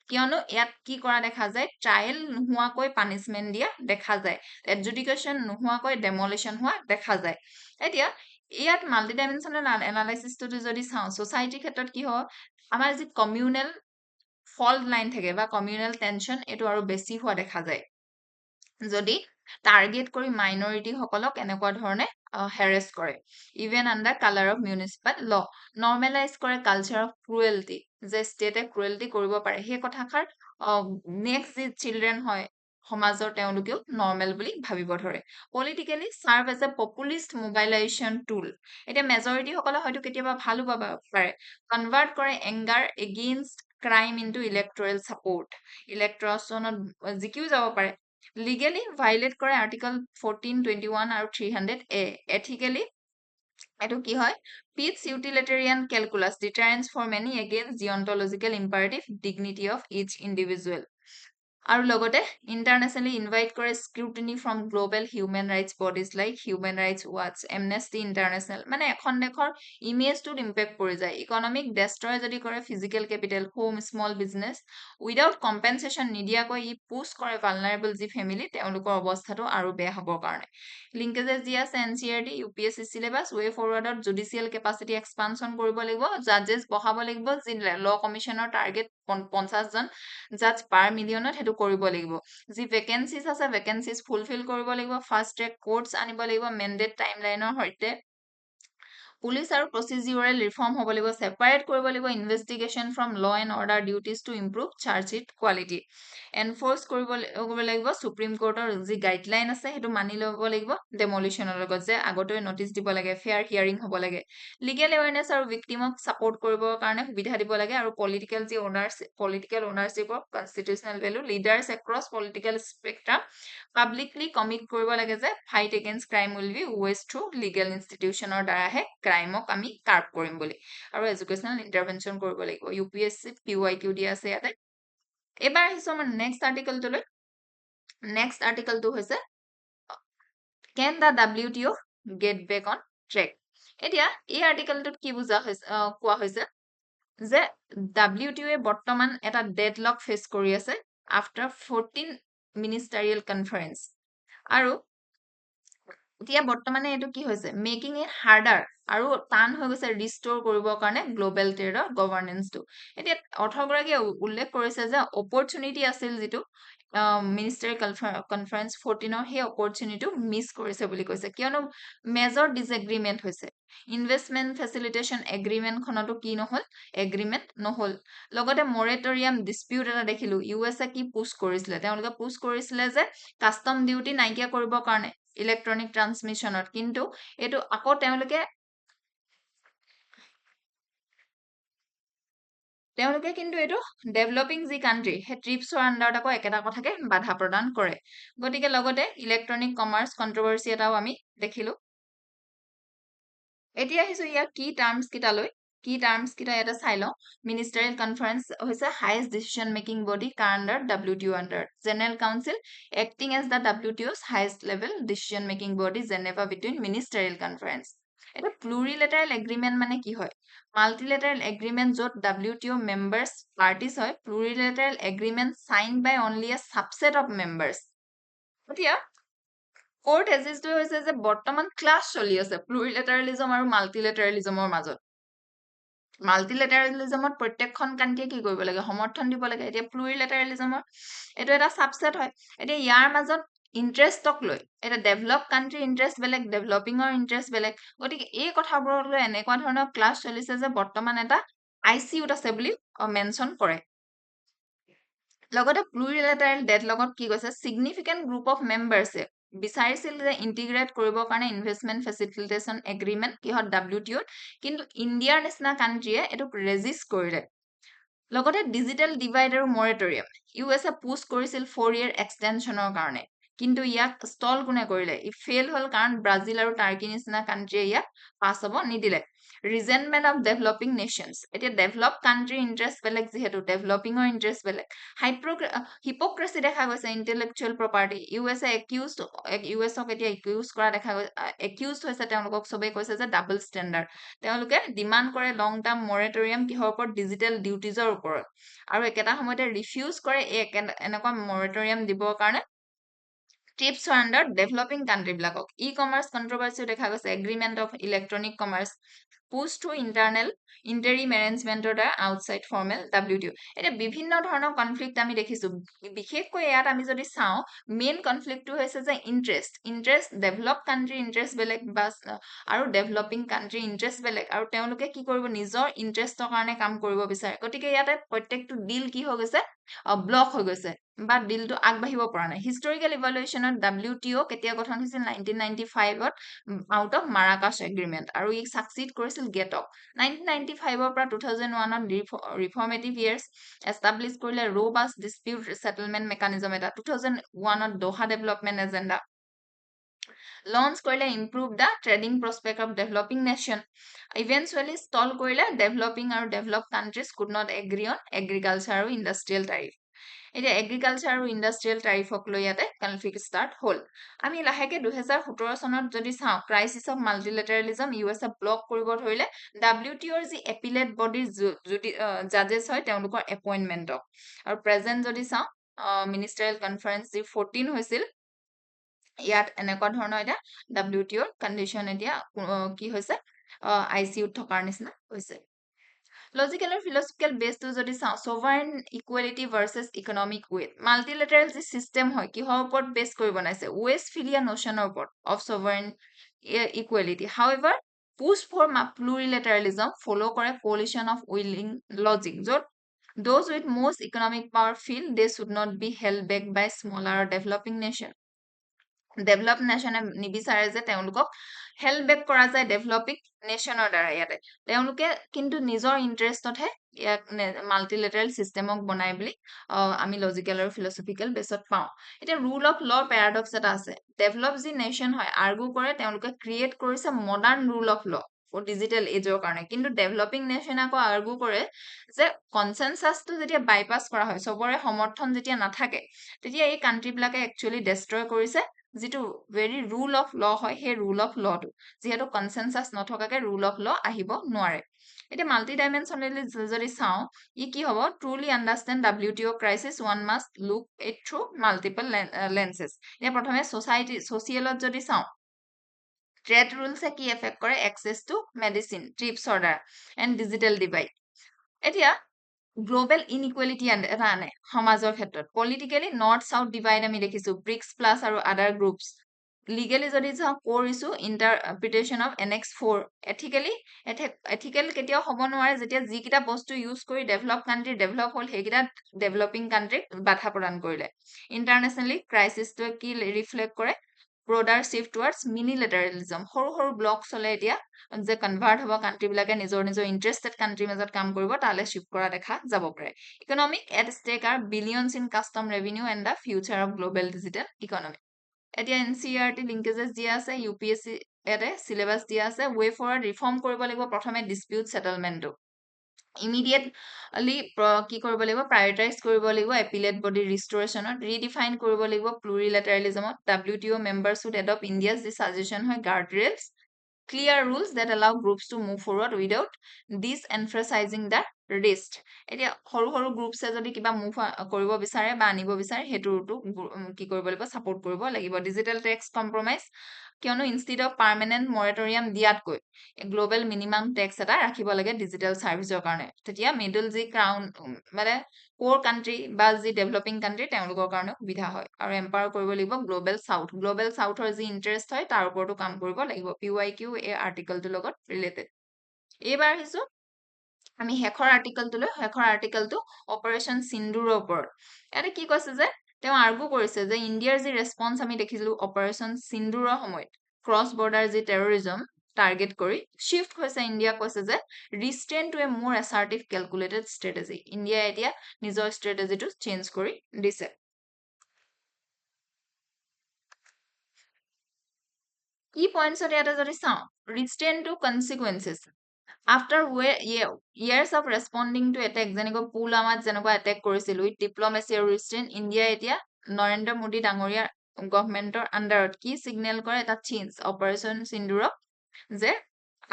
কিয়নো ইয়াত কি কৰা দেখা যায় ট্ৰায়েল নোহোৱাকৈ পানিছমেণ্ট দিয়া দেখা যায় এডজুডিকেশ্যন নোহোৱাকৈ ডেমলিশ্যন হোৱা দেখা যায় এতিয়া ইয়াত মাল্টিডাইমেনশ্যনেল এনালাইচিছটো যদি চাওঁ ছ'চাইটিৰ ক্ষেত্ৰত কি হয় আমাৰ যি কমিউনেল ফল্ট লাইন থাকে বা কমিউনেল টেনশ্যন এইটো আৰু বেছি হোৱা দেখা যায় যদি টাৰ্গেট কৰি মাইনৰিটিসকলক এনেকুৱা ধৰণে হেৰেছ কৰে even under colour of municipal ল নৰ্মেলাইজ কৰে কালচাৰ অফ ক্ৰুৱেল্টি যে ষ্টেটে ক্ৰুৱেল্টি কৰিব পাৰে সেই কথাষাৰ নেক্সট যি চিলড্ৰেন হয় সমাজৰ তেওঁলোকেও নৰ্মেল বুলি ভাবিব ধৰে politically serve as a populist mobilization tool এতিয়া মেজৰিটি সকলে হয়তো কেতিয়াবা ভালো পাব পাৰে কনভাৰ্ট কৰে anger against crime into electoral support ইলেক্ট্ৰচনত জিকিও যাব পাৰে লিগেলি ভাইলেট কৰে আৰ্টিকল 14, 21 আৰু 300A এথিকেলি এইটো কি হয় pits utilitarian calculus deterrence for many against deontological imperative dignity of each individual আৰু লগতে ইণ্টাৰনেশ্যনেলি ইনভাইট কৰে scrutiny from global human rights bodies like Human Rights ৱাটছ এমনেষ্টি ইণ্টাৰনেশ্যনেল মানে এখন দেশৰ ইমেজটোত ইম্পেক্ট পৰি যায় ইকনমিক ডেষ্ট্ৰয় যদি কৰে physical capital home small business without compensation নিদিয়াকৈ ই পুছ কৰে ভালনাৰেবল যি ফেমিলি তেওঁলোকৰ অৱস্থাটো আৰু বেয়া হ'বৰ কাৰণে লিংকেজেছ দিয়া আছে NCERT UPSC চিলেবাছ ৱে ফৰৱাৰ্ডত জুডিচিয়েল কেপাচিটি এক্সপানশ্যন কৰিব লাগিব জাজেছ বহাব লাগিব যি ল কমিশ্যনৰ টাৰ্গেট 50 জন জাজ পাৰ মিলিয়নত সেইটো কৰিব লাগিব যি ভেকেন্সিজ আছে ভেকেন্সিজ ফুলফিল কৰিব লাগিব ফাষ্ট ট্ৰেক কোৰ্টছ আনিব লাগিব মেণ্ডেট টাইমলাইনৰ সৈতে পুলিচ আৰু প্ৰচিডিউৰেল ৰিফৰ্ম হ'ব লাগিব সেপাৰেট কৰিব লাগিব investigation from law and order duties to improve chargesheet quality enforce কৰিব লাগিব সুপ্ৰিম কোৰ্টৰ যি গাইডলাইন আছে সেইটো মানি ল'ব লাগিব ডেমলিশ্যনৰ লগত যে আগতেই নটিচ দিব লাগে ফেয়াৰ হিয়াৰিং হ'ব লাগে লিগেল এৱেৰনেছ আৰু ভিক্টিমক ছাপোৰ্ট কৰিবৰ কাৰণে সুবিধা দিব লাগে আৰু political ownership of constitutional value leaders across political spectrum publicly commit কৰিব লাগে যে fight against crime will be wage through legal ইনষ্টিটিউচনৰ দ্বাৰাহে ক্ৰাইমক আমি কাৰ্ব কৰিম বুলি আৰু এডুকেশ্যনেল ইণ্টাৰভেনশ্যন কৰিব লাগিব UPSC PYQ দিয়া আছে ইয়াতে এবাৰ আহিছো আমাৰ নেক্সট আৰ্টিকেলটোলৈ নেক্সট আৰ্টিকেলটো হৈছে can the WTO get back on track এতিয়া এই আৰ্টিকেলটোত কি বুজা হৈছে কোৱা হৈছে যে WTO বৰ্তমান এটা ডেডলক ফেচ কৰি আছে আফটাৰ 14 মিনিষ্টাৰিয়েল কনফাৰেন্স আৰু এতিয়া বৰ্তমানে এইটো কি হৈছে মেকিং ইট হাৰ্ডাৰ আৰু টান হৈ গৈছে ৰিষ্ট'ৰ কৰিবৰ কাৰণে গ্ল'বেল ট্ৰেডৰ গভৰ্নেন্সটো এতিয়া অৰ্থগৰাকীয়ে উল্লেখ কৰিছে যে অপৰচুনিটি আছিল যিটো মিনিষ্টাৰিয়েল কনফাৰেন্স 14ৰ সেই অপৰচুনিটিটো মিছ কৰিছে বুলি কৈছে কিয়নো মেজৰ ডিছএগ্ৰিমেণ্ট হৈছে ইনভেষ্টমেণ্ট ফেচিলিটেশ্যন এগ্ৰিমেণ্টখনতো কি নহ'ল এগ্ৰিমেণ্ট নহ'ল লগতে মৰেটৰিয়াম ডিছপিউট এটা দেখিলো USA কি পুছ কৰিছিলে তেওঁলোকে পুছ কৰিছিলে যে কাষ্টম ডিউটি নাইকিয়া কৰিবৰ কাৰণে ইলেক্ট্ৰনিক ট্ৰান্সমিশ্যনত কিন্তু এইটো আকৌ তেওঁলোকে কিন্তু এইটো ডেভেলপিং যি কাণ্ট্ৰি সেই ট্ৰিপছৰ আণ্ডাৰত আকৌ একেটা কথাকে বাধা প্ৰদান কৰে গতিকে লগতে ইলেক্ট্ৰনিক কমাৰ্চ কণ্ট্ৰভাৰ্চি এটাও আমি দেখিলো এতিয়া আহিছো ইয়াৰ কি টাৰ্মছ কেইটালৈ কি টাৰ্মছ কেইটা এটা চাই লওঁ মিনিষ্টাৰিয়েল কনফাৰেন্স হৈছে হাইয়েষ্ট ডিচিশ্যন মেকিং বডি কাৰ under WTO under general council acting as the WTO's highest level decision making body Geneva between ministerial conference এটা প্লুৰিলেটাৰেল এগ্ৰিমেণ্ট মানে কি হয় মাল্টিলেটাৰেল এগ্ৰিমেণ্ট য'ত WTO মেম্বাৰ্ছ পাৰ্টিজ হয় plurilateral agreement sign by only a subset of members এতিয়া কোৰ্ট এজিজটো হৈছে যে বৰ্তমান ক্লাছ চলি আছে প্লুৰিলেটাৰেলিজম আৰু মাল্টিলেটাৰেলিজমৰ মাজত মাল্টিলেটাৰেলিজমত প্ৰত্যেকখন কাণ্ট্ৰিয়ে কি কৰিব লাগে সমৰ্থন দিব লাগে এতিয়া প্লুৰিলেটাৰেলিজমৰ এইটো এটা ছাবছেট হয় এতিয়া ইয়াৰ মাজত ইণ্টাৰেষ্টক লৈ এটা ডেভেলপ কাণ্ট্ৰি ইণ্টাৰেষ্ট বেলেগ ডেভেলপিঙৰ ইণ্টাৰেষ্ট বেলেগ গতিকে এই কথাবোৰক লৈ এনেকুৱা ধৰণৰ ক্লাছ চলিছে যে বৰ্তমান এটা ICUত আছে বুলি মেনশ্যন কৰে লগতে প্লুৰিলেটাৰেল ডেডলকত কি কৈছে চিগনিফিকেণ্ট গ্ৰুপ অফ মেম্বাৰ্ছে বিচাৰিছিল যে ইণ্টিগ্ৰেট কৰিবৰ কাৰণে ইনভেষ্টমেণ্ট ফেচিলিটেশ্যন এগ্ৰিমেণ্ট কিহত WTOত কিন্তু ইণ্ডিয়াৰ নিচিনা কাণ্ট্ৰিয়ে এইটোক ৰেজিষ্ট কৰিলে লগতে ডিজিটেল ডিভাইড আৰু মৰেটৰিয়াম USA পুছ কৰিছিল 4 year এক্সটেনশ্যনৰ কাৰণে কিন্তু ইয়াক ষ্টল কোনে কৰিলে ই ফেইল হ'ল কাৰণ ব্ৰাজিল আৰু টাৰ্কি নিচিনা কাণ্ট্ৰিয়ে ইয়াক পাছ হ'ব নিদিলে ৰিজেণ্টমেণ্ট অফ ডেভেলপিং নেশ্যনছ এতিয়া ডেভেলপ কাণ্ট্ৰিৰ ইণ্টাৰেষ্ট বেলেগ যিহেতু ডেভেলপিঙৰ ইণ্টাৰেষ্ট বেলেগ হিপক্ৰেচি দেখা গৈছে ইণ্টেলেকচুৱেল প্ৰপাৰ্টি USA USক এতিয়া একিউজ কৰা দেখা গৈছে একিউজ হৈছে তেওঁলোকক চবেই কৈছে যে ডাবল ষ্টেণ্ডাৰ্ড তেওঁলোকে ডিমাণ্ড কৰে লং টাৰ্ম মৰেটৰিয়াম কিহৰ ওপৰত ডিজিটেল ডিউটিজৰ ওপৰত আৰু একেটা সময়তে ৰিফিউজ কৰে এনেকুৱা মৰেটৰিয়াম দিবৰ কাৰণে ট্ৰিপছৰ আণ্ডাৰ ডেভেলপিং কাণ্ট্ৰিবিলাকক ই কমাৰ্চ কণ্ট্ৰভাৰ্চিও দেখা গৈছে agreement of electronic commerce push through interim এৰেঞ্জমেণ্টৰ দ্বাৰা আউটছাইড ফৰ্মেল WTO এতিয়া বিভিন্ন ধৰণৰ কনফ্লিক্ট আমি দেখিছোঁ বিশেষকৈ ইয়াত আমি যদি চাওঁ মেইন কনফ্লিক্টটো হৈছে যে ইণ্টাৰেষ্ট ডেভেলপ কাণ্ট্ৰি ইণ্টাৰেষ্ট বেলেগ বা আৰু ডেভেলপিং কাণ্ট্ৰি ইণ্টাৰেষ্ট বেলেগ আৰু তেওঁলোকে কি কৰিব নিজৰ ইণ্টাৰেষ্টৰ কাৰণে কাম কৰিব বিচাৰে গতিকে ইয়াতে প্ৰত্যেকটো ডিল কি হৈ গৈছে ব্লক হৈ গৈছে বা ডিলটো আগবাঢ়িব পৰা নাই হিষ্টৰিকেল ইভালুৱেশ্যনত WTO কেতিয়া গঠন হৈছিল 1995ত আউট অফ মাৰাকাছ এগ্ৰিমেণ্ট আৰু ই ছাকচিড কৰিছিল গেটক 1995ৰ পৰা 2001ত ৰিফৰ্মেটিভ ইয়েৰ্ছ এষ্টাব্লিছ কৰিলে ৰ'বাষ্ট ডিছপিউট ছেটেলমেণ্ট মেকানিজম এটা 2001ত দোহা ডেভেলপমেণ্ট এজেণ্ডা লঞ্চ কৰিলে improve the trading prospect of developing nation eventually stall কৰিলে ডেভেলপিং আৰু develop countries could not agri on agriculture আৰু ইণ্ডাষ্ট্ৰিয়েল টাৰিফ এতিয়া এগ্ৰিকালচাৰ আৰু ইণ্ডাষ্ট্ৰিয়েল টাৰিফক লৈ ইয়াতে কনফ্লিক্ট ষ্টাৰ্ট হ'ল আমি লাহেকে 2017 চনত যদি চাওঁ ক্ৰাইচিছ অফ মাল্টিলেটাৰেলিজম USA ব্লক কৰিব ধৰিলে WTOৰ যি এপিলেট বডিৰ জাজেছ হয় তেওঁলোকৰ এপইণ্টমেণ্টক আৰু প্ৰেজেণ্ট যদি চাওঁ মিনিষ্টাৰিয়েল কনফাৰেন্স যি 14 হৈছিল ইয়াত এনেকুৱা ধৰণৰ এতিয়া WTOৰ কণ্ডিশ্যন এতিয়া কি হৈছে ICUত থকাৰ নিচিনা হৈছে লজিকেল আৰু ফিলচফিকেল বেছটো যদি চাওঁ sovereign equality versus economic weight multilateral যি চিষ্টেম হয় কিহৰ ওপৰত বেছ কৰি বনাইছে ৱেষ্টফিলিয়া নোশ্যনৰ ওপৰত of sovereign equality however push for plurilateralism follow' কৰে কোলিশ্যন অফ উইলিং লজিক য'ত those with most economic power feel they should not be held back by smaller developing nation develop নেশ্যনে নিবিচাৰে যে তেওঁলোকক হেল্প বেক কৰা যায় ডেভেলপিং নেশ্যনৰ দ্বাৰা ইয়াতে তেওঁলোকে কিন্তু নিজৰ ইণ্টাৰেষ্টতহে ইয়াক মাল্টিলেটাৰেল চিষ্টেমক বনাই বুলি আমি লজিকেল আৰু ফিলচফিকেল বেছত পাওঁ এতিয়া ৰুল অফ ল পেৰাডক্স এটা আছে ডেভেলপ যি নেশ্যন হয় আৰ্গু কৰে তেওঁলোকে ক্ৰিয়েট কৰিছে modern rule of law digital এজৰ কাৰণে কিন্তু ডেভেলপিং নেশ্যন আকৌ আৰ্গু কৰে যে কনচেনচাছটো যেতিয়া বাইপাছ কৰা হয় চবৰে সমৰ্থন যেতিয়া নাথাকে তেতিয়া এই কাণ্ট্ৰিবিলাকে একচুৱেলি ডেষ্ট্ৰয় কৰিছে যিটো ভেৰি ৰুল অফ ল হয় সেই ৰুল অফ লটো যিহেতু কনচেনচাছ নথকাকে ৰুল অফ ল আহিব নোৱাৰে এতিয়া মাল্টি ডাইমেনশ্যনেলি যদি চাওঁ ই কি হ'ব truly understand WTO crisis one must look it through multiple lenses এতিয়া প্ৰথমে ছ'চিয়েলত যদি চাওঁ ট্ৰেড ৰুলছে কি এফেক্ট কৰে এক্সেছ টু মেডিচিন ট্ৰিপছৰ দ্বাৰা এণ্ড ডিজিটেল ডিভাইড এতিয়া গ্লোবেল ইনইকুৱেলিটি এটা আনে সমাজৰ ক্ষেত্ৰত পলিটিকেলি নৰ্থ চাউথ ডিভাইড আমি দেখিছোঁ ব্ৰিক্স প্লাছ আৰু আদাৰ গ্ৰুপছ লিগেলি যদি চাওঁ ক'ৰ issue interpretation of NX 4 ethical কেতিয়াও হ'ব নোৱাৰে যেতিয়া যিকেইটা বস্তু ইউজ কৰি ডেভেলপ কাণ্ট্ৰি ডেভেলপ হ'ল সেইকেইটা ডেভেলপিং কাণ্ট্ৰিক বাধা প্ৰদান কৰিলে ইণ্টাৰনেশ্যনেলি ক্ৰাইচিছটোৱে কি ৰিফ্লেক্ট কৰে ব্ৰডাৰ শ্বিফ্ট টুৱাৰ্ডছ মিনিলেটাৰেলিজম সৰু সৰু ব্লক চলে এতিয়া যে কনভাৰ্ট হ'ব কাণ্ট্ৰিবিলাকে নিজৰ ইণ্টাৰেষ্টেড কাণ্ট্ৰিৰ মাজত কাম কৰিব তালৈ শ্বিফ্ট কৰা দেখা যাব পাৰে economic at stake are billions in custom revenue and the future of global digital economy এতিয়া NCERT লিংকেজেছ দিয়া আছে UPSC ইয়াতে চিলেবাছ দিয়া আছে ৱে ফৰৱাৰ্ড ৰিফৰ্ম কৰিব লাগিব প্ৰথমে ডিছপিউট ছেটেলমেণ্টটো ইমিডিয়েটলি কি কৰিব লাগিব প্ৰায়ৰিটাইজ কৰিব লাগিব এপিলেট বডি ৰিষ্টৰেশ্যনত ৰিডিফাইন কৰিব লাগিব প্লুৰিলেটাৰেলিজমত WTO members should adopt India's যি ছাজেশ্যন হয় guard rails clear rules that allow groups to move forward without disemphasizing the risk এতিয়া সৰু সৰু গ্ৰুপছে যদি কিবা মুভ কৰিব বিচাৰে বা আনিব বিচাৰে সেইটোতো কি কৰিব লাগিব সাপোৰ্ট কৰিব লাগিব ডিজিটেল টেক্স কম্প্ৰমাইজ কিয়নো ইনষ্টিড অফ পাৰ্মানেণ্ট মৰেটৰিয়াম দিয়াতকৈ গ্লোবেল মিনিমাম টেক্স এটা ৰাখিব লাগে ডিজিটেল ছাৰ্ভিচৰ কাৰণে তেতিয়া মিডল যি ক্ৰাউন মানে পোৰ কাণ্ট্ৰি বা যি ডেভেলপিং কাণ্ট্ৰি তেওঁলোকৰ কাৰণে সুবিধা হয় আৰু এম্পাৱাৰ কৰিব লাগিব গ্লোবেল চাউথৰ যি ইণ্টাৰেষ্ট হয় তাৰ ওপৰতো কাম কৰিব লাগিব PYQ এই আৰ্টিকলটোৰ লগত ৰিলেটেড এইবাৰ আহিছোঁ আমি শেষৰ আৰ্টিকলটো অপাৰেশ্যন সিন্দুৰৰ ওপৰত ইয়াতে কি কৈছে যে তেওঁ আৰ্গু কৰিছে যে ইণ্ডিয়াৰ যি ৰেছপন্স আমি দেখিছিলোঁ অপাৰেশ্যন সিন্দুৰৰ সময়ত ক্ৰছ বৰ্ডাৰ যি টেৰৰিজম টাৰ্গেট কৰি শিফ্ট হৈছে ইণ্ডিয়া কৈছে যে ৰিষ্ট্ৰেইন টু এ মোৰ এছাৰ্টিভ কেলকুলেটেড ষ্ট্ৰেটেজি ইণ্ডিয়াই এতিয়া নিজৰ ষ্ট্ৰেটেজিটো চেঞ্জ কৰি দিছে কি পইণ্টছত ইয়াতে যদি চাওঁ restrain to consequences after years of responding to attack যেনেকৈ পুলৱামাত যেনেকুৱা এটেক কৰিছিল উইথ ডিপ্ল'মেচি আৰু ৰিষ্ট্ৰেইন ইণ্ডিয়া এতিয়া নৰেন্দ্ৰ মোদী ডাঙৰীয়াৰ গভৰ্ণমেণ্টৰ আণ্ডাৰত কি ছিগনেল কৰে এটা চেঞ্জ অপাৰেশ্যন সিন্দুৰক যে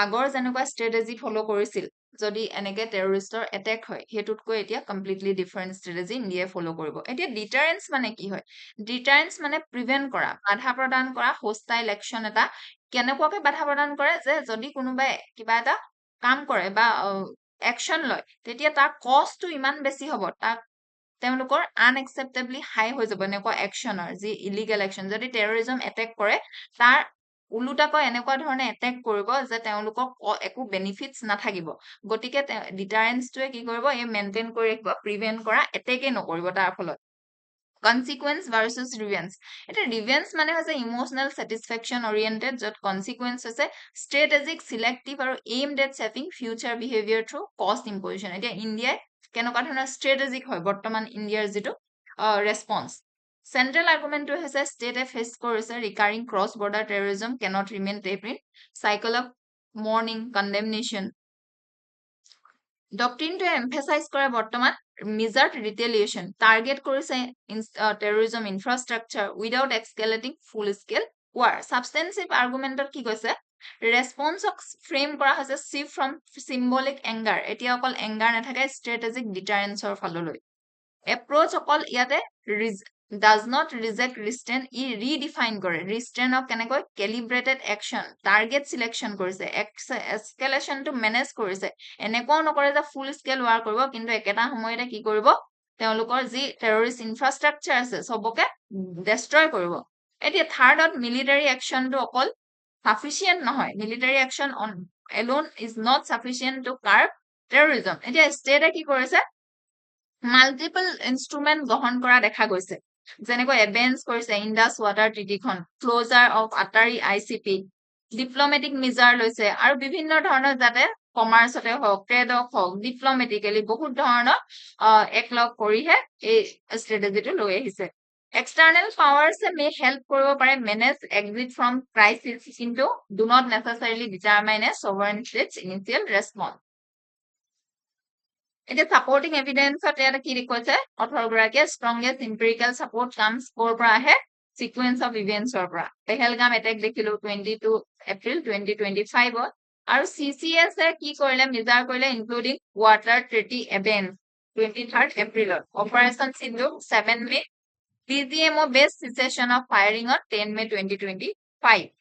আগৰ যেনেকুৱা ষ্ট্ৰেটেজি ফ'ল' কৰিছিল যদি এনেকে টেৰৰিষ্টৰ এটেক হয় সেইটোতকৈ এতিয়া কমপ্লিটলি ডিফাৰেণ্ট ষ্ট্ৰেটেজি ইণ্ডিয়াই ফ'ল' কৰিব এতিয়া ডিটাৰেঞ্চ মানে কি হয় ডিটাৰেঞ্চ মানে প্ৰিভেণ্ট কৰা বাধা প্ৰদান কৰা হোষ্টাইল একশ্যন এটা কেনেকুৱাকে বাধা প্ৰদান কৰে যে যদি কোনোবাই কিবা এটা কাম কৰে বা একচন লয় তেতিয়া তাৰ কষ্টটো ইমান বেছি হ'ব তাক তেওঁলোকৰ আনএক্সেপ্টেবলি হাই হৈ যাব এনেকুৱা একচনৰ যি ইলিগেল একচন যদি টেৰৰিজম এটেক কৰে তাৰ ওলোটাকৈ এনেকুৱা ধৰণে এটেক কৰিব যে তেওঁলোকক একো বেনিফিটছ নাথাকিব গতিকে ডিটাৰেন্সটোৱে কি কৰিব এই মেইনটেইন কৰি ৰাখিব প্ৰিভেন্ট কৰা এটেকে নকৰিব তাৰ ফলত consequence versus revenge এটা revenge মানে হৈছে ইমোশনাল স্যাটিসফ্যাকশন ওৰিয়েন্টেড যত consequence হৈছে strategic selective আৰু aimed at saving future behavior through cost imposition এতিয়া ইণ্ডিয়াই কেনেকুৱা ধৰণৰ strategic হয় বৰ্তমান ইণ্ডিয়াৰ যেটো ৰেসপন্স Central argument to has a state of face কৰিছে recurring cross border terrorism cannot remain tapering cycle of mourning condemnation Doctrine to emphasize করে বর্তমান measured retaliation target করেছে terrorism infrastructure without escalating full scale war substantive argument কি কৈছে response frame কৰা হৈছে shift from symbolic anger এতিয়া অকল anger নাথাকে strategic deterrence ৰ ফাললৈ approach অকল ইয়াতে does not reject restraint E redefine কৰে restraint of কেনেকৈ calibrated action target selection কৰিছে escalation to manage কৰিছে এনেকুৱা নকৰে যে ফুল স্কেল ওয়াৰ কৰিব কিন্তু একেটা সময়তে কি কৰিব তেওঁলোকৰ যি টেৰৰিষ্ট ইনফ্ৰাষ্ট্ৰাকচাৰ আছে সবকে ডেস্ট্ৰয় কৰিব এতিয়া থাৰ্ডত মিলিটাৰী একচনটো অকল সাফিচিয়েন্ট নহয় military action on alone is not sufficient to curb terrorism এতিয়া ষ্টেটে কি কৰিছে মাল্টিপল ইনস্ট্ৰুমেন্ট গ্ৰহণ কৰা দেখা গৈছে যেনেকৈ এবেন্স কৰিছে ইন্ডাস ওয়াটাৰ ট্ৰিটিখন closure of Attari ICP diplomatic measure লৈছে আৰু বিভিন্ন ধৰণৰ যাতে কমাৰ্চতে হওক ট্ৰেডক হওক ডিপ্লোমেটিকেলি বহুত ধৰণৰ একলগ কৰিহে এই ষ্ট্ৰেটেজিটো লৈ আহিছে এক্সটাৰ্নেল পাৱাৰ্ছে মে হেল্প কৰিব পাৰে মেনেজ এক্সিট ফ্ৰম ক্ৰাইচিছ কিন্তু do not necessarily determine a sovereign state's initial response এতিয়া সাপোৰ্টিং এভিডেন্সত এটা কি লিখছে অথৰগৰাকীয়ে ষ্ট্ৰংগেষ্ট এম্পিৰিকেল সাপোৰ্ট কামছ ক'ৰ পৰা আহে সিকুৱেন্স অফ ইভেন্টছৰ পৰা পেহেলগাম এটেক দেখিলো 22 এপ্ৰিল 2025 আৰু CCS কি কৰিলে মেজাৰ কৰিলে ইনক্লুডিং ওয়াটাৰ ট্ৰিটি এভেন্ট 23 এপ্ৰিলত operation Sindhu 7 May PGMO based cessation of firing on 10 May 2025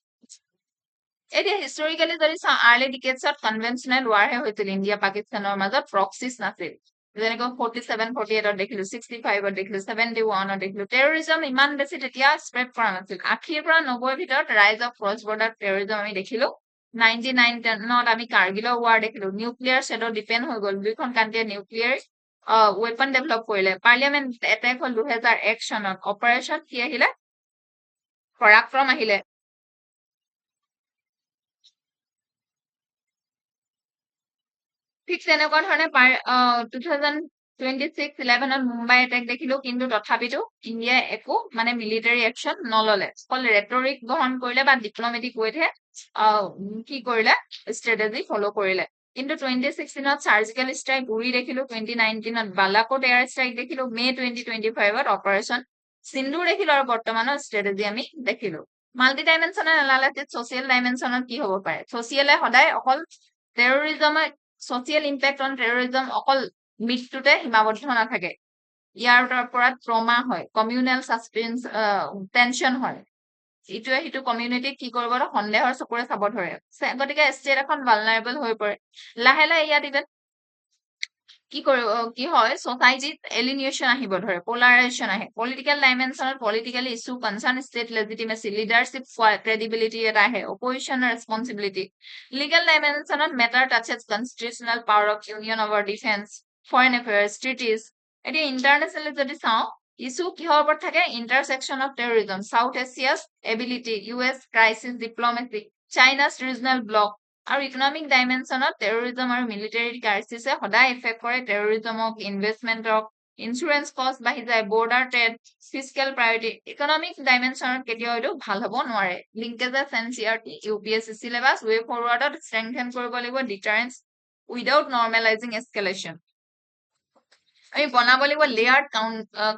এতিয়া হিষ্টৰিকেলি যদি চাওঁ আৰ্লি ডিকেডছত কনভেনচনেল ৱাৰ হে হৈছিল ইণ্ডিয়া পাকিস্তানৰ মাজত প্ৰক্সিছ নাছিল যেনেকৈ 47 48ত দেখিলো 65ত দেখিলো 71ত দেখিলো টেৰৰিজম ইমান বেছি তেতিয়া স্প্ৰেড কৰা নাছিল 80ৰ পৰা 90ৰ ভিতৰত ৰাইজ অফ ক্ৰছ বৰ্ডাৰ টেৰৰিজম আমি দেখিলো 99ত আমি কাৰ্গিলৰ ৱাৰ দেখিলো নিউক্লিয়াৰ ছেডত ডিপেন্ড হৈ গ'ল দুইখন কাণ্ট্ৰিয়ে নিউক্লিয়াৰ ৱেপন ডেভেলপ কৰিলে পাৰ্লিয়ামেণ্ট এটেক হ'ল 2001 চনত অপাৰেচন কি আহিলে পৰাক্ৰম আহিলে ঠিক তেনেকুৱা ধৰণে 2026-11ত মুম্বাই এটেক দেখিলো কিন্তু তথাপিতো ইণ্ডিয়াই একো মানে মিলিটাৰী একচন নললে অকল ৰেটৰিক গ্ৰহণ কৰিলে বা ডিপ্লোমেটিক ৱেতহে কি কৰিলে ষ্ট্ৰেটেজি ফলো কৰিলে কিন্তু 2016ত সাৰ্জিক্যাল ষ্ট্ৰাইক উৰি দেখিলো 2019ত বালাকোট এয়াৰ ষ্ট্ৰাইক দেখিলো মে 2025ত অপাৰেচন সিন্ধুৰ দেখিলো আৰু বৰ্তমানৰ ষ্ট্ৰেটেজি আমি দেখিলো মাল্টি ডাইমেনশনাল এনালাইসিস সোশিয়াল ডাইমেনশনত কি হ'ব পাৰে সোশিয়ালে সদায় অকল টেৰৰিজমৰ social impact on terrorism অকল মৃত্যুতে সীমাবদ্ধ নাথাকে ইয়াৰ পৰা ট্ৰমা হয় কমিউনেল সাসপেন্স টেনশন হয় ইটোৱে হিটো কমিউনিটিক কি কৰিব সন্দেহৰ চকুৰে চাব ধৰে গতিকে ষ্টেট এখন ভালনাৰেবল হৈ পৰে লাহে লাহে ইয়াত ইভেন কি হয় সোসাইটিত এলিনিয়েশন আহিব ধৰে পোলাৰাইজেশন আহে পলিটিক্যাল ডাইমেনশনত politically issue concern state legitimacy leadership credibility এটা আহে অপোজিশন রেসপন্সিবিলিটি লিগ্যাল ডাইমেনশনত matter touches constitutional power of union over defence foreign affairs treaties এতিয়া ইন্টারন্যাশনালি যদি চাও ইস্যু কিহৰ ওপৰত থাকে intersection of terrorism South Asia's ability US crisis diplomacy China's regional bloc আৰু ইকোনমিক ডাইমেনশনত টেৰৰিজম আৰু মিলিটাৰী ক্ৰাইসিসে সদায় এফেক্ট কৰে টেৰৰিজমক ইনভেষ্টমেন্টক ইন্স্যুৰেন্স কষ্ট বাঢ়ি যায় border trade fiscal priority economic ডাইমেনশনত কেতিয়াও এইটো ভাল হ'ব নোৱাৰে লিংকেজেছ NCERT UPSC সিলেবাস ৱে ফৰৱাৰ্ডত ষ্ট্ৰেংথেন কৰিব লাগিব ডিটাৰেন্স উইদাউট নৰ্মেলাইজিং এস্কেলেশন আমি বনাব লাগিব layered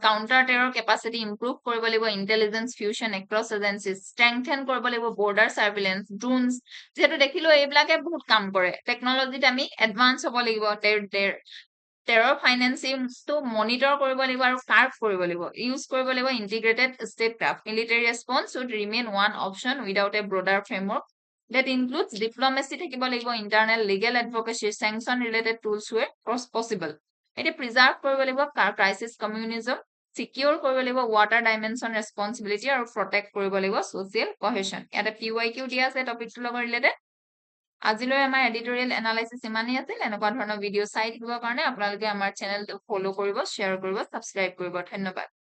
counter terror capacity improve কৰিব লাগিব ইন্টেলিজেন্স ফিউজন এক্ৰছ এজেন্সিজ ষ্ট্ৰেংথেন কৰিব লাগিব বৰ্ডাৰ সাৰ্ভিলেন্স ড্ৰোনছ যেহেতু দেখিলো এইবিলাকে বহুত কাম কৰে টেকনলজিত আমি এডভান্স হ'ব লাগিব টেৰৰ ফাইনেন্সিংটো মনিটৰ কৰিব লাগিব আৰু কাৰ্ভ কৰিব লাগিব ইউজ কৰিব লাগিব integrated statecraft military response would remain one option without a broader framework that includes diplomacy থাকিব লাগিব, internal legal advocacy, sanction related tools where possible. এতিয়া preserve কৰিব লাগিব crisis communism, secure কৰিব লাগিব water dimension responsibility আৰু protect কৰিব লাগিব social cohesion. ইয়াতে PYQ দিয়া আছে টপিকটোৰ লগত related. আজিলৈ আমাৰ এডিটৰিয়েল এনালাইচিছ ইমানেই আছিল। এনেকুৱা ধৰণৰ ভিডিঅ' চাই থাকিবৰ কাৰণে আপোনালোকে আমাৰ চেনেলটো ফ'ল' কৰিব, শ্বেয়াৰ কৰিব, ছাবস্ক্ৰাইব কৰিব। ধন্যবাদ।